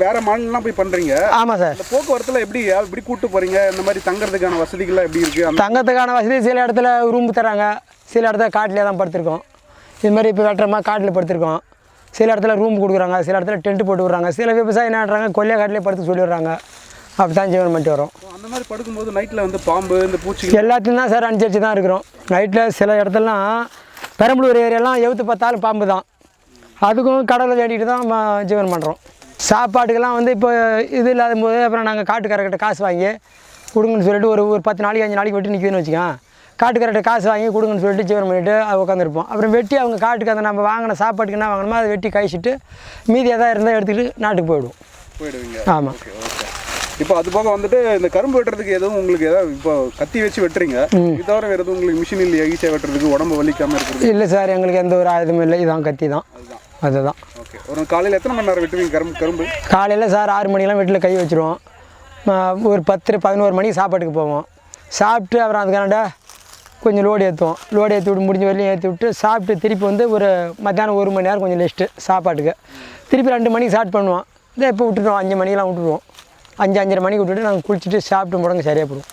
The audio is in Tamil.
வேற மாநிலம்லாம் போய் பண்ணுறீங்க. ஆமாம் சார். இந்த போக்குவரத்தில் எப்படி கூப்பிட்டு போகிறீங்க? இந்த மாதிரி தங்குறதுக்கான வசதிகள்லாம் எப்படி இருக்குது? தங்கறதுக்கான வசதி சில இடத்துல ரூம் தராங்க, சில இடத்துல காட்டிலே தான் படுத்திருக்கோம். இது மாதிரி இப்போ வெட்டுறமா காட்டில் படுத்திருக்கோம். சில இடத்துல ரூம் கொடுக்குறாங்க, சில இடத்துல டென்ட்டு போட்டு விட்றாங்க. சில விவசாயம் என்ன பண்ணுறாங்க, கொல்லையா காட்டிலே படுத்து சொல்லி விட்றாங்க. அப்படி தான் ஜீவனம் பண்ணிட்டு வரோம். அந்த மாதிரி படுக்கும்போது நைட்டில் வந்து பாம்பு, இந்த பூச்சி எல்லாத்தையும் தான் சார் அனுசரித்து தான் இருக்கிறோம். நைட்டில் சில இடத்துலலாம் பெரம்பலூர் ஏரியாலாம் எவுத்து பார்த்தாலும் பாம்பு தான். அதுக்கும் கடவுளை வேண்டிகிட்டு தான் ஜீவனம் பண்ணுறோம். சாப்பாட்டுக்கெல்லாம் வந்து இப்போ இது இல்லாத போது அப்புறம் நாங்கள் காட்டுக்காரர்கிட்ட காசு வாங்கி கொடுங்கன்னு சொல்லிட்டு ஒரு 10 நாளைக்கு 5 நாளைக்கு வெட்டி நிற்கிதுன்னு வச்சுக்கோங்க. காட்டுக்காரர்கிட்ட காசு வாங்கி கொடுங்கன்னு சொல்லிட்டு ஜீவனம் பண்ணிவிட்டு உட்காந்துருப்போம். அப்புறம் வெட்டி அவங்க காட்டுக்கு அந்த நம்ம வாங்கின சாப்பாட்டுக்கு என்ன வாங்கினோமோ அதை வெட்டி கழிச்சிட்டு மீதி எதாவது இருந்தால் எடுத்துக்கிட்டு நாட்டுக்கு போயிடுவீங்க. ஆமாம். இப்போ அது போக வந்துட்டு இந்த கரும்பு வெட்டுறதுக்கு எதுவும் உங்களுக்கு ஏதாவது இப்போ கத்தி வச்சு வெட்டுறீங்க, இது தவிர வேறு எதுவும் உங்களுக்கு மிஷின் இல்லையா ஈஸியாக வெட்டுறதுக்கு, உடம்பு வலிக்காமல் இருக்கிறது? இல்லை சார், எங்களுக்கு எந்த ஒரு ஆயுதமும் இல்லை. இதான் கத்தி தான். அதுதான். ஓகே. ஒரு காலையில் எத்தனை மணி நேரம் வெட்டுவீங்க கரும்பு? காலையில் சார் 6 மணிக்கெலாம் வீட்டில் கை வச்சுருவோம். ஒரு 10-11 மணிக்கு சாப்பாட்டுக்கு போவோம். சாப்பிட்டு அப்புறம் அதுக்கான கொஞ்சம் லோடு ஏற்றுவோம். லோடு ஏற்றி விட்டு முடிஞ்ச வரையிலும் ஏற்றி விட்டு சாப்பிட்டு திருப்பி வந்து ஒரு மத்தியானம் 1 மணி நேரம் கொஞ்சம் ரெஸ்ட்டு சாப்பாட்டுக்கு. திருப்பி 2 மணிக்கு ஸ்டார்ட் பண்ணுவோம். இதை இப்போ விட்டுருவோம், 5 மணிக்கெலாம் விட்டுருவோம். 5-5:30 மணிக்கு விட்டுட்டு நாங்கள் குளிச்சுட்டு சாப்பிட்டு முடங்க சரியாக போடுவோம்.